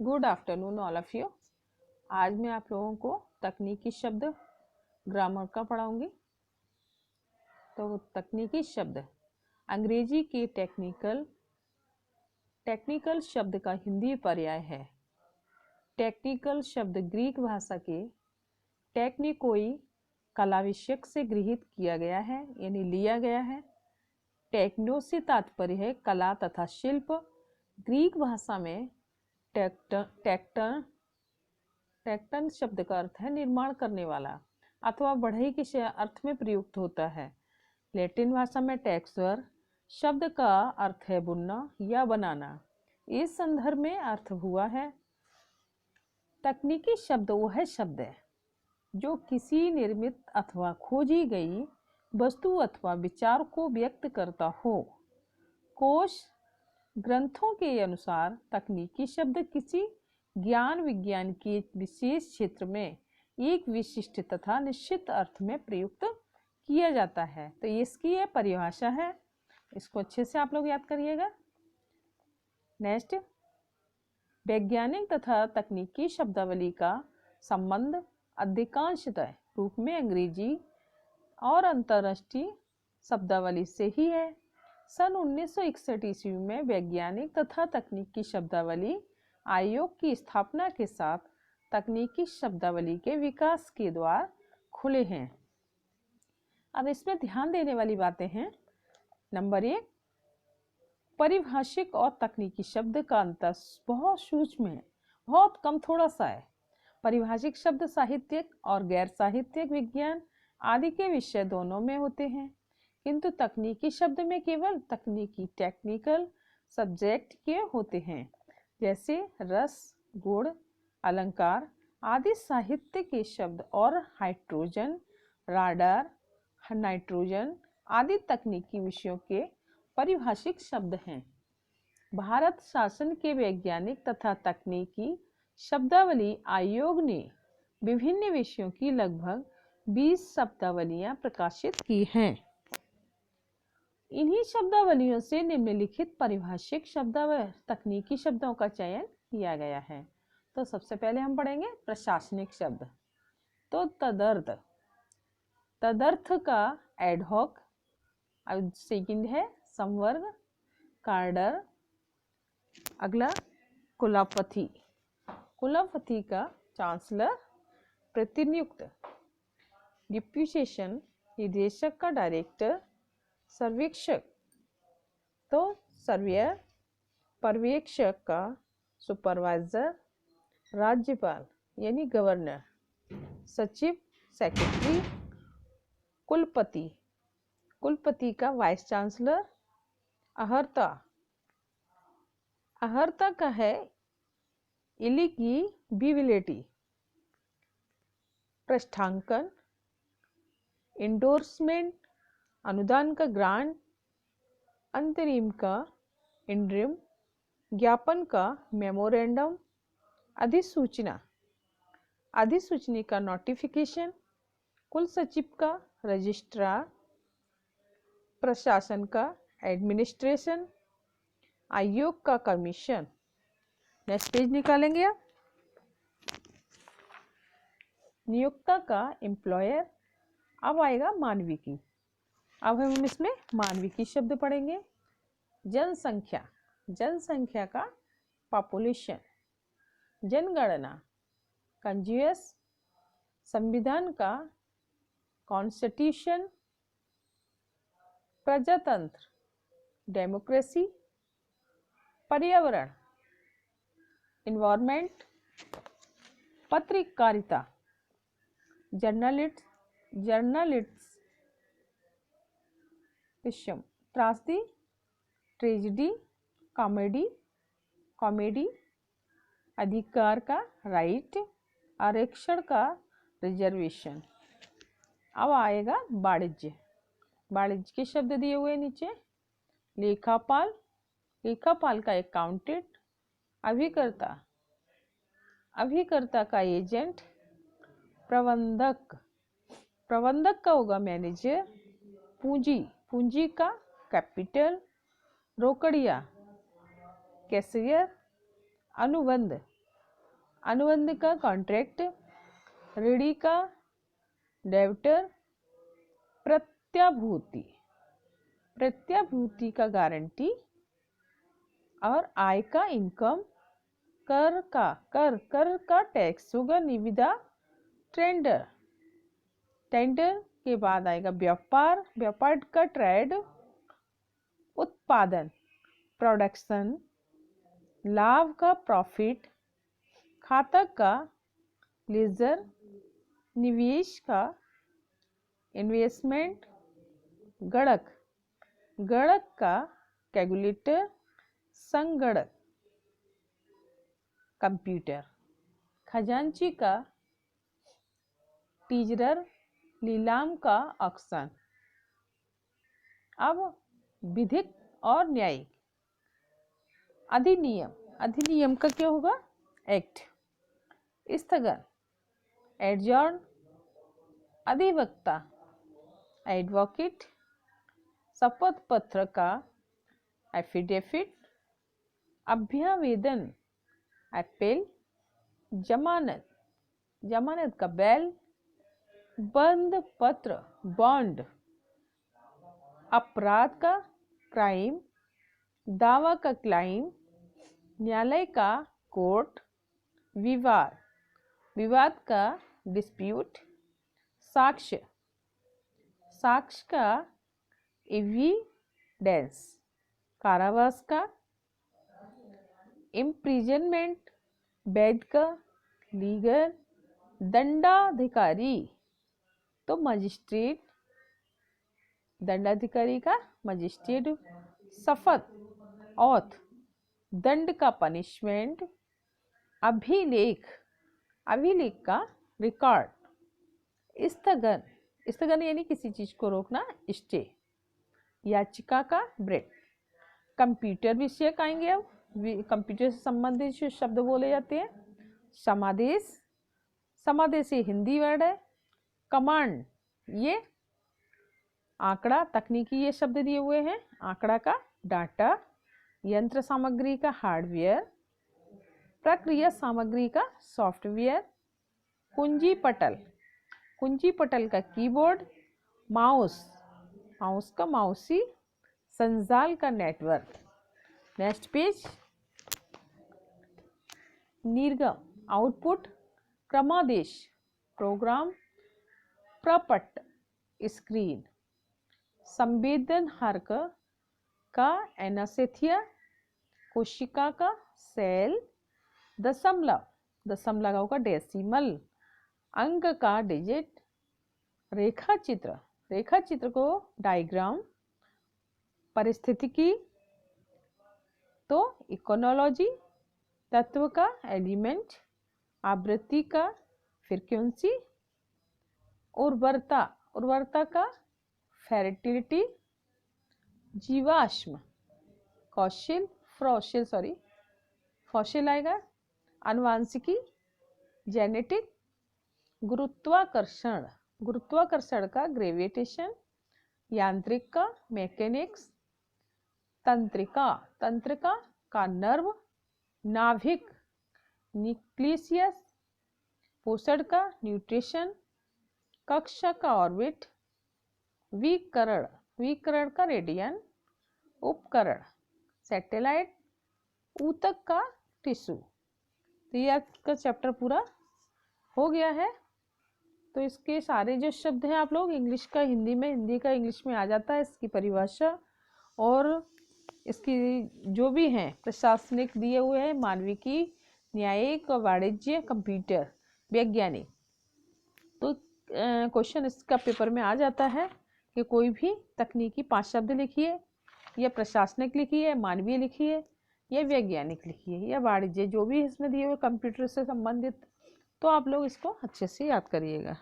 Good afternoon all of you. आज मैं आप लोगों को तकनीकी शब्द ग्रामर का पढ़ाऊंगी। तो तकनीकी शब्द अंग्रेजी के टेक्निकल शब्द का हिंदी पर्याय है। टेक्निकल शब्द ग्रीक भाषा के टेक्निकोई कला विषयक से गृहीत किया गया है, यानी लिया गया है। टेक्नो से तात्पर्य है कला तथा शिल्प। ग्रीक भाषा में टेक्टन शब्द का अर्थ है निर्माण करने वाला अथवा बढ़ई के अर्थ में प्रयुक्त होता है। लैटिन भाषा में टेक्सचर शब्द का अर्थ है बुनना या बनाना। इस संदर्भ में अर्थ हुआ है तकनीकी शब्द वह शब्द है जो किसी निर्मित अथवा खोजी गई वस्तु अथवा विचार को व्यक्त करता हो। कोश ग्रंथों के अनुसार तकनीकी शब्द किसी ज्ञान विज्ञान के विशेष क्षेत्र में एक विशिष्ट तथा निश्चित अर्थ में प्रयुक्त किया जाता है। तो इसकी यह परिभाषा है, इसको अच्छे से आप लोग याद करिएगा। नेक्स्ट, वैज्ञानिक तथा तकनीकी शब्दावली का संबंध अधिकांशतः रूप में अंग्रेजी और अंतर्राष्ट्रीय शब्दावली से ही है। सन 1961 ईस्वी में वैज्ञानिक तथा तकनीकी शब्दावली आयोग की स्थापना के साथ तकनीकी शब्दावली के विकास के द्वार खुले हैं। अब इसमें ध्यान देने वाली बातें हैं। नंबर 1, परिभाषिक और तकनीकी शब्द का अंतर बहुत सूक्ष्म है, बहुत कम, थोड़ा सा है। परिभाषिक शब्द साहित्यिक और गैर साहित्यिक विज्ञान आदि के विषय दोनों में होते हैं, किंतु तकनीकी शब्द में केवल टेक्निकल सब्जेक्ट के होते हैं, जैसे रस, गुण, अलंकार आदि साहित्य के शब्द और हाइड्रोजन, राडार, नाइट्रोजन आदि तकनीकी विषयों के परिभाषिक शब्द हैं। भारत शासन के वैज्ञानिक तथा तकनीकी शब्दावली आयोग ने विभिन्न विषयों की लगभग 20 शब्दावलियां प्रकाशित की हैं। इन्हीं शब्दावलियों से निम्नलिखित परिभाषिक शब्दावली तकनीकी शब्दों का चयन किया गया है। तो सबसे पहले हम पढ़ेंगे प्रशासनिक शब्द। तो तदर्थ का एडहॉक, सेकंड है संवर्ग, कार्डर, अगला कुलपति का चांसलर, प्रतिनियुक्त, डिप्यूटेशन, निदेशक का डायरेक्टर, सर्वेक्षक तो सर्वेयर, पर्यवेक्षक का सुपरवाइजर, राज्यपाल यानी गवर्नर, सचिव, सेक्रेटरी, कुलपति का वाइस चांसलर, अहर्ता का है एलिजिबिलिटी, पृष्ठांकन, इंडोर्समेंट, अनुदान का ग्रांट, अंतरिम का इंटरिम, ज्ञापन का मेमोरेंडम, अधिसूचना का नोटिफिकेशन, कुल सचिव का रजिस्ट्रार, प्रशासन का एडमिनिस्ट्रेशन, आयोग का कमीशन। नेक्स्ट पेज निकालेंगे आप। नियोक्ता का एम्प्लॉयर। अब आएगा मानविकी। अब हम इसमें मानविकी शब्द पढ़ेंगे। जनसंख्या का पॉपुलेशन, जनगणना, कंजियस, संविधान का कॉन्स्टिट्यूशन, प्रजातंत्र, डेमोक्रेसी, पर्यावरण, इन्वायरमेंट, पत्रकारिता, जर्नलिज्म, त्रासदी, ट्रेजेडी, कॉमेडी, अधिकार का राइट, आरक्षण का रिजर्वेशन। अब आएगा वाणिज्य के शब्द दिए हुए नीचे। लेखापाल का अकाउंटेंट, अभिकर्ता का एजेंट, प्रबंधक का होगा मैनेजर, पूंजी का कैपिटल, रोकड़िया कैशियर, अनुबंध अनुबंध का कॉन्ट्रैक्ट, ऋणी का डेब्टर, प्रत्याभूति, प्रत्याभूति का गारंटी, और आय का इनकम, कर का टैक्स होगा, निविदा टेंडर, टेंडर के बाद आएगा व्यापार, व्यापार का ट्रेड, उत्पादन प्रोडक्शन, लाभ का प्रॉफिट, खातक का लेजर, निवेश का इन्वेस्टमेंट, गणक, गणक का कैलकुलेटर, संगणक कंप्यूटर, खजांची का टीजरर, नीलाम का ऑक्शन। अब विधिक और न्यायिक। अधिनियम, अधिनियम का क्या होगा? एक्ट। स्थगन, एडजॉर्न, अधिवक्ता, एडवोकेट, शपथ पत्र का एफिडेविट, अभ्यावेदन, अपील, जमानत, जमानत का बेल, बंद पत्र, बॉन्ड, अपराध का क्राइम, दावा का क्लाइम, न्यायालय का कोर्ट, विवाद, विवाद का डिस्प्यूट, साक्ष्य, साक्ष्य का एविडेंस, कारावास का इम्प्रिजनमेंट, वैध का लीगल, दंडाधिकारी तो मजिस्ट्रेट, दंडाधिकारी का मजिस्ट्रेट, शपथ ऑथ, दंड का पनिशमेंट, अभिलेख, अभिलेख का रिकॉर्ड, स्थगन, स्थगन यानी किसी चीज को रोकना, स्टे, याचिका का ब्रेक। कंप्यूटर विषय आएंगे। अब कंप्यूटर से संबंधित जो शब्द बोले जाते हैं, समादेश, समादेश ये हिंदी वर्ड है, कमांड ये आंकड़ा, तकनीकी ये शब्द दिए हुए हैं, आंकड़ा का डाटा, यंत्र सामग्री का हार्डवेयर, प्रक्रिया सामग्री का सॉफ्टवेयर, कुंजी पटल, कुंजी पटल का कीबोर्ड, माउस, माउस का माउसी, संजाल का नेटवर्क। Next page. निर्गम, आउटपुट, क्रमादेश, प्रोग्राम, प्रपट, स्क्रीन, संवेदन हर्क का एनास्थेसिया, कोशिका का सेल, दशमलव, दशमलव का डेसिमल, अंक का डिजिट, रेखा चित्र, रेखा चित्र को डायग्राम, परिस्थितिकी तो इकोनोलॉजी, तत्व का एलिमेंट, आवृत्ति का फ्रीक्वेंसी, उर्वरता, उर्वरता का फर्टिलिटी, जीवाश्म, कौशल, फ्रॉशिल सॉरी फॉसिल आएगा, आनुवांशिकी, जेनेटिक, गुरुत्वाकर्षण, गुरुत्वाकर्षण का ग्रेविटेशन, यांत्रिक का मैकेनिक्स, तंत्रिका, तंत्रिका का नर्व, नाभिक, न्यूक्लियस, पोषण का न्यूट्रिशन, कक्षा का ऑर्बिट, विकर्ण, विकर्ण का रेडियन, उपकरण, सैटेलाइट, ऊतक का टिश्यू। तो ये आपका चैप्टर पूरा हो गया है। तो इसके सारे जो शब्द हैं आप लोग इंग्लिश का हिंदी में, हिंदी का इंग्लिश में आ जाता है, इसकी परिभाषा और इसकी जो भी हैं प्रशासनिक दिए हुए हैं, मानविकी, न्यायिक, वाणिज्य, कंप्यूटर, वैज्ञानिक। तो क्वेश्चन इसका पेपर में आ जाता है कि कोई भी तकनीकी 5 शब्द लिखिए, या प्रशासनिक लिखिए, मानवीय लिखिए, या वैज्ञानिक लिखिए, या वाणिज्य, जो भी इसमें दिए हुए कंप्यूटर से संबंधित। तो आप लोग इसको अच्छे से याद करिएगा।